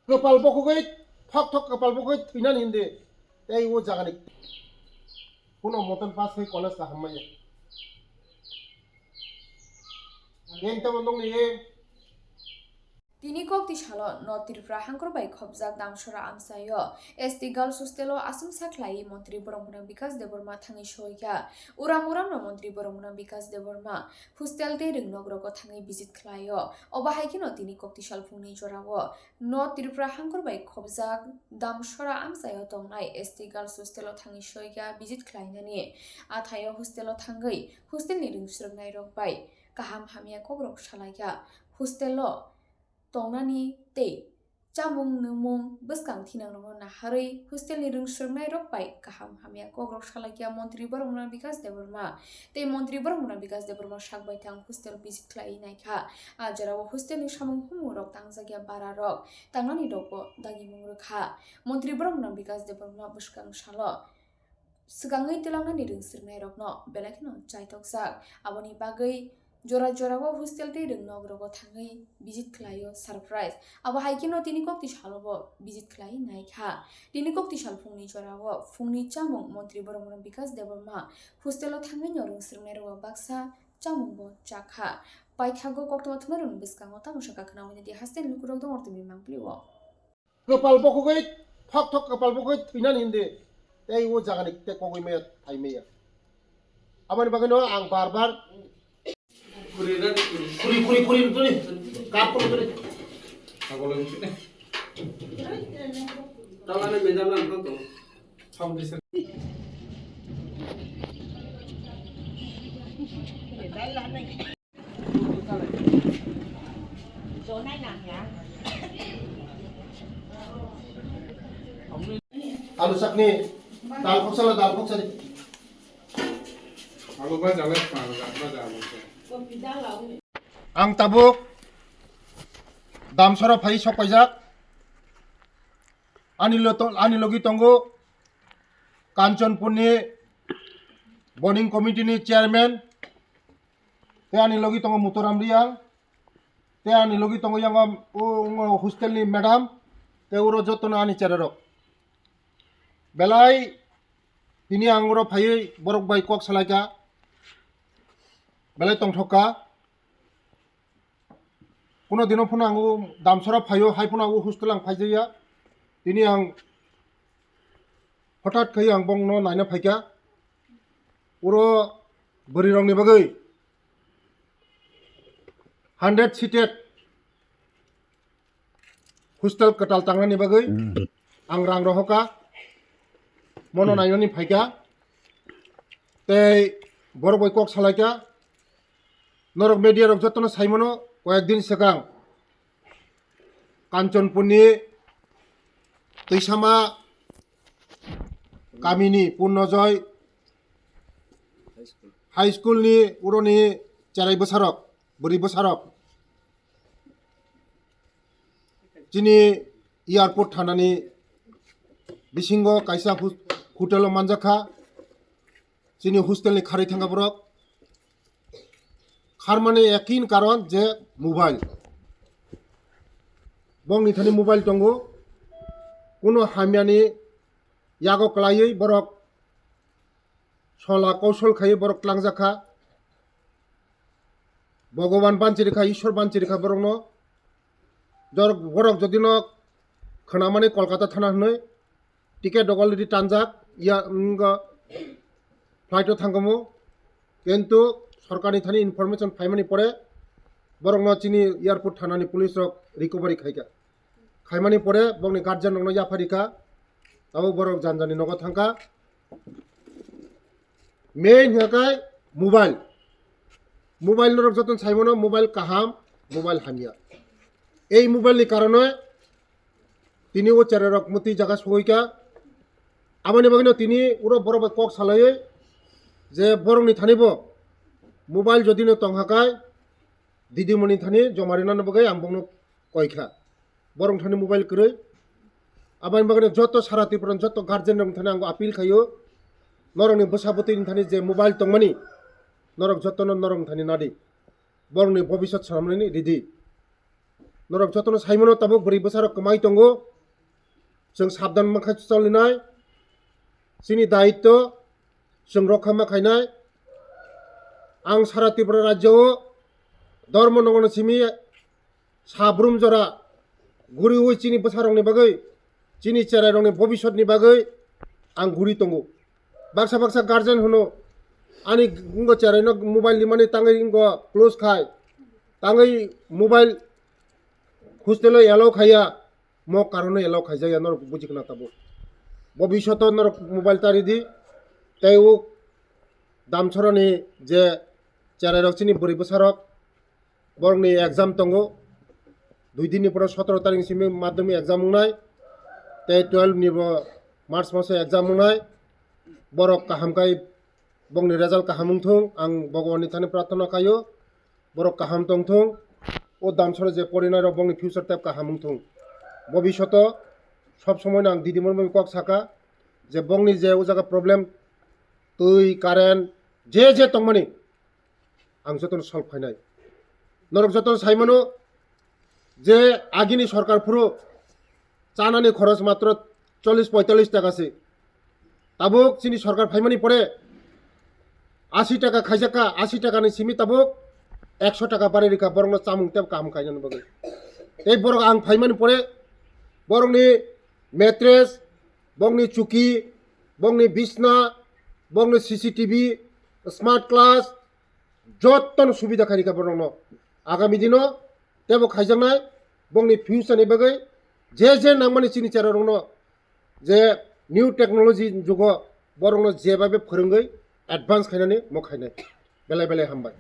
kepal pokoknya thok thok kepal pokoknya pinan hindi wo jangan ik kuno motan pas ke college ka hamaya yang teman dong nih তিনি kokti shalo no tirpra hangkor bai khobjak damsora amsayo esti girls hostelo asum saklai মন্ত্রী বরমুনা বিকাশ Debbarma থাঙ্গি সইয়া উরাম উরাম no মন্ত্রী বরমুনা বিকাশ Debbarma hostel te ringnogroko thangi visit khlaio obahaikino তিনি kokti salphungni jorao no tirpra hangkor bai khobjak damsora amsayo tongnai esti girls hostelo thangi sইয়া visit khlainani athayo hostelo thangai hostelni ringsroknai rok bai kaham hamia kobrok salaiya hostelo tongnani tei chamung numung bwskang thinangrokno naharui hostelni ringsroknai rok bai kaham hamia kogrok salaiya মন্ত্রী বরমুনা বিকাশ Debbarma tei মন্ত্রী বরমুনা বিকাশ Debbarma sakbai thang hostel visit khlai naikha ajorao hostelni samung humurok tangjakya bara rok tangnani rokbo dagimung rokha মন্ত্রী বরমুনা বিকাশ Debbarma bwskang salo swkangui tilangnani ringsroknai rokno belakino chaitokjak aboni bagui jora jorao hostel te ringnogroko thangai visit khlaio surprise abo haikino tini kokti salobo visit khlai naikha tini kokti salphungni jorao phungni chamung মন্ত্রী বরমুনা বিকাশ Debbarma hostelo thangai norung srungnai ro baksa chamungbo chakha paithago koktoma thunarung biskango tamosha kakhnamani di hasten lukurok dong ortumi mangpliwo kepal pokoknya thok thok kepal pokoknya pinan hindi wo jangan ik te kogoi me thai me abani bagano ang barbar kuri itu nih kapur itu nih aku lagi sini tawanan medan lang to foundation chỗ này nặng nhá alu sak nih dal koksa nih aku ba jalan apa jalan ang tabuk damsora phai sokpaijak ani logi tongo kanchanpurni boarding committee ni chairman te ani logi tongo mutoram riang te ani logi tongo yang hostel ni madam te uro jotona ani charerok belai tini angoro phai borok bai kok salaika belai tongthoka কোনো দিনও phone আঙু দামসরা ফাইও high phone আঙু হুস্টেল আং ফাইজাইয়া তিনি আং হঠাৎ খাই আং বং ন নাইনা ফাইকা পুরো বরি রংনি বাগৈ 100 সিটেড হুস্টেল কটাল টাংনানি বাগৈ আং রাং রহকা মনো নাইনানি ফাইকা তেই বড় বই কক সালাইকা নরক মিডিয়া রক যতন সাইমনো কয়েকদিন সিগাং কাঞ্চনপুরনি তৈসামা গাमिनि पुर्णजय हाई स्कुलनि उरनि चाराय बोसोरक बोरै बोसोरक दिनै एयारपर्ट थानानै बिसिंग कायसा हटेल मानजाखा दिनै हस्टेलनि खारै थांगा बरक खारमाने एकिन कारण जे मोबाइल बंनि थानि मोबाइल दंगो कोनो हामियानि यागो कलायै बरक सला कौशल खायै बरक लांजाखा भगवान बानचिरिखा ईश्वर बानचिरिखा बरकनो बरक जदिनो खोनामाने कलकाता थाना हनै टिकेट अलरेडि टानजाक या फ्लाइटो थांगमु किन्तु सरकारनि थानि इनफरमेशन फाइमानि परे बरकनो चिनि एयारपोर्ट थानानि पुलिस रक रिकभारि खायगा खायमानि परे बंनि गार्जियन रकनो याफारिखा ताबो बरक जानजानि नगा थांगा मेन हकाय मोबाइल रक जतन साइमनो मोबाइल काहाम मोबाइल हामिया এই মোবাইলनि कारणे তিনি ও চারে রক মতি জায়গা সইকা আমানি বাগিনো তিনি উরো বড় কক সালায়ে যে বরংনি থানিব মোবাইল যদি ন তংহাকায় দিদিমণি থানি জমারিনা নবগাই আমবংনো কয়খা বরং থানি মোবাইল করে আবানি বাগিনো যত সারা ত্রিপুরান যত গার্জেন রং থানি আঙ্গো আপিল খাইও নরংনি বসাবতি থানি যে মোবাইল তংমানি নরক যতন নরং থানি নাদি বরংনি ভবিষ্যৎ সামলানি রিদি नरक जतन साइमनो ताबो बोरै बोसारो कमाई दंगो जों साबधान माखा चलिनाय जोंनि दायित्व जों रखा माखायनाय आं सारा त्रिपुरा राज्योआव धर्म नंगन सिमी साब्रुम जरा गुरि उइ चिनि बोसारंनि बागै चिनि चेरायरंनि भबिष्यतनि बागै आं गुरि दंगो बाक्सा बाक्सा गार्जेन हुनो आनि इंगो चेरायनो मोबाइल लिमानि ताङै इंगो क्लोज खाय ताङै मोबाइल हुस्टेलो एलाव खाया म कारणे एलाव खायजाया नर बुजिखना ताबो भबिष्यत नर मोबाइल तारिदि ताइउ दामसरनि जे चेरायरकचिनि बोरै बोसारक बरंनि एग्जाम दंगो 2 दिननिफ्राय 17 तारिखसिम माध्यमिक एग्जाम होनाय ते 12 निबो मार्च मासे एग्जाम होनाय बरक काहामखाय बंनि रेजाल्ट काहामुंथों आं भगवाननि थाने प्रार्थना खायो बरक काहाम तंथों ओ दामसर जे परिनाय बंनि फिउचार टेप काहामुंथों भबिष्यत सब समय आं दिदिमोन कक साका जे बंनि जे ओ जागा प्रब्लेम दै कारेन्ट जे तंमानि आं जतन सल्व खायनाय नरक जतन साइमनो जे आगिनि सरकारफोर चानानि खरच मात्र 40-45 टाकासो ताबुक चिनि सरकार फाइमानि परे 80 टाका खायजाका 80 टाकानि सिमि ताबुक 100 टाका बारि रिका बरंनो चामुं तेब काम खायनान बगै ए बरक आं फाइमानि परे बरंनि मेट्रेस बंनि चुकी बंनि बिसना बंनि सीसीटीवी स्मार्ट क्लास जतन सुबिदा खारिका बरंनो आगामी दिनो तेबो खायजानाय बंनि फिउचारनि बागै जे नांमानि चिनि चेरारंनो जे निउ टेक्नोलॉजी जुग बरंनो जेबाबे फोरोंगै एडभान्स खायनानै म खायनाय बेलाय बेलाय हामबाय।